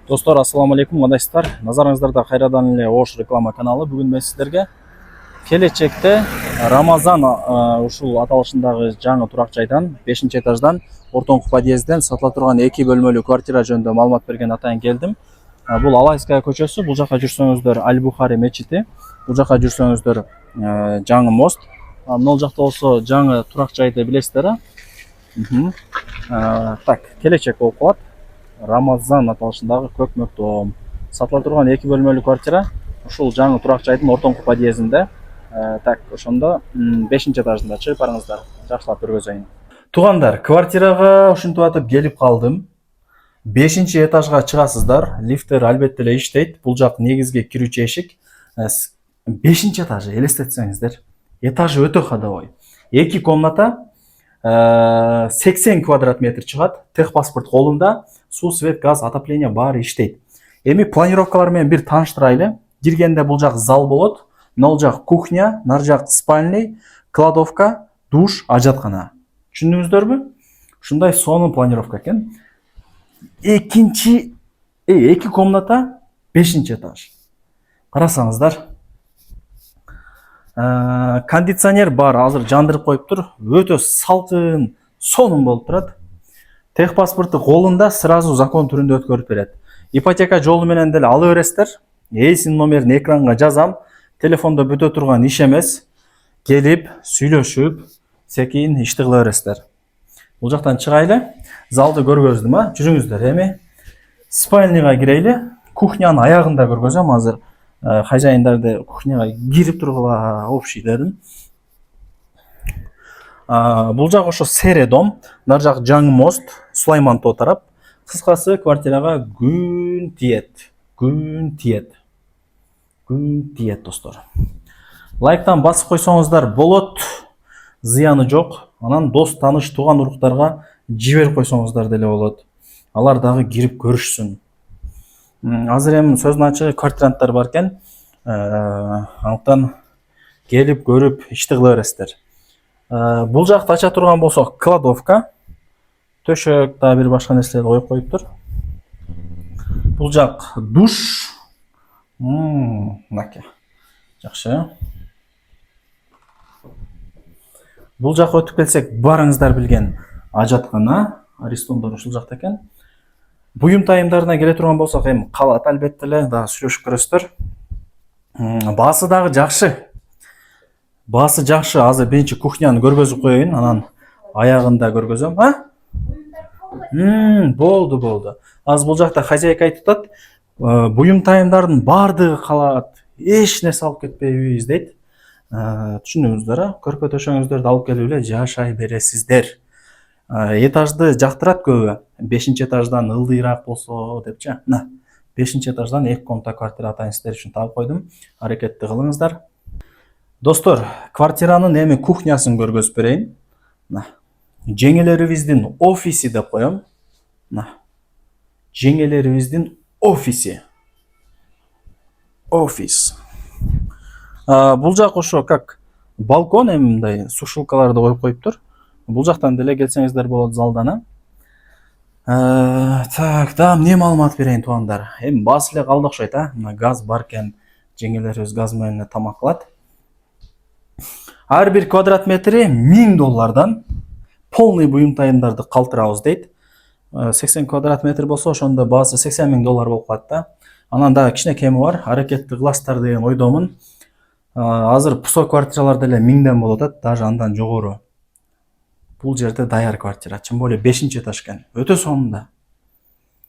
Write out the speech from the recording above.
Достор, ассаламу алейкум, кандайсыздар? Назарыңыздарда кайрадан эле Ош реклама каналы. Бүгүн мен сиздерге келечекте Рамазан ушул аталышындагы жаңы турак жайдан 5-этаждан ортоңку подъездден сатыла турган 2 бөлмөлүү квартира жөнүндө маалымат берген атайын келдим. Бул Алайская көчөсү, бул жака жүрсөңүздөр Аль-Бухари мечити, бул жака жүрсөңүздөр жаңы мост. Мына жакта болсо жаңы турак жайды билесиздер. Так, келечек болуп калат. Рамазан аталышындагы көкмөк дом. Сатыла турган 2 бөлмөлүү квартира ушул жаңы турак жайдын ортоңку подъездинде. Так, ошондо 5-этажында чыгып барыңыздар. Жакшылап көргөзөйүн. Туугандар, квартирага ушинтип атып келип калдым. 5-этажга чыгасыздар. Лифттер албетте эле иштейт. Бул жак негизги кирүүчү эшик. 5-этаж элестетсеңиздер. Этажы өтө ходовой. 2 комната 80 квадрат метр чыгат. Техпаспорт колунда. Суу, свет, газ, отопление баары иштейт. Эми планировкалар менен бир тааныштырайлы. Киргенде бул жак зал болот. Мына жак кухня, нар жак спальный, кладовка, душ, ажаткана. Түшүндүңүздөрбү? Ушундай сонун планировка экен. Экинчи 2 комната 5-этаж. Карасаңыздар. Кондиционер бар, азыр жандырып коюптур. Өтө салкын, сонун болуп турат. Техпаспортту колунда сразу закон түрүндө өткөрүп берет. Ипотека жолу менен деле ала бересиздер. Эйсин номерин экранга жазам. Телефондо бүтө турган иш эмес. Келип, сүйлөшүп, секин ишти кыла бересиздер. Бул жактан чыгайлы. Залды көргөздүм, жүрүңүздөр. Эми спальныйга кирейли. Кухнянын аягында көргөзөм азыр. Хажайындарды кухняга кирип тургула общий дедим. Бул жак ошо сере дом, нар жак жаңы мост, Сулайман тоо тарап. Кыскасы квартирага күн тиет. Күн тиет, достор. Лайктан басып койсоңуздар болот. Зыяны жок. Анан дос, тааныш, тууган уруктарга жиберип койсоңуздар деле болот. Алар дагы кирип көрүшсүн. Азыр эми сөздүн ачыгы квартиранттар бар экен. Андыктан келип көрүп ишти кыла бересиздер. Бул жакты ача турган болсок кладовка. Төшөк да бир башка нерселерди коюп коюптур. Бул жак душ. Мынакей. Жакшы. Бул жакка өтүп келсек, барыңыздар билген ажаткана. Аристондор ушул жакта экен. Буюм тайымдарына келе турган болсок, эми калат албетте эле, да сүйлөшүп көрөсүздөр. Баасы дагы жакшы. Баасы жакшы. Азыр биринчи кухняны көргөзүп коеюн, анан аягында көргөзөм. Болду. Азыр бул жакта хозяйка айтып атат, буюм тайымдардын баардыгы калат. Эч нерсе алып кетпейбиз дейт. Түшүндүңүздөр, көрпө төшөңүздөрдү алып келип эле жашай бересиздер. Этажды жактырат көбү. 5-этаждан ылдыйраак болсо депчи. 5-этаждан 2 комната квартира атайын сиздер үчүн таап койдум. Аракетти кылыңыздар. Достор, квартиранын эми кухнясын көргөзүп берейин. Жеңелерибиздин офиси деп коем. Жеңелерибиздин офиси. Офис. Бул жак ошо как балкон, эми мындай сушилкаларды коюп коюптур. Бул жактан деле келсеңиздер болот залдан. Так, да, эмне маалымат берейин туугандар. Эми баасы эле калды окшойт, газ бар экен. Жеңелерибиз газ менен тамак кылат. Ар бир квадрат метри $1000 полный буюм тайымдарды калтырабыз дейт. 80 квадрат метр болсо, ошондо баасы $80,000 болуп калат да. Анан дагы кичине кеми бар, аракетти кыласыздар деген ойдомун. Азыр пусо квартиралар деле 1000ден болот, даже андан жогору. Бул жерде даяр квартира, тем более 5-этаж экен. Өтө сонун да.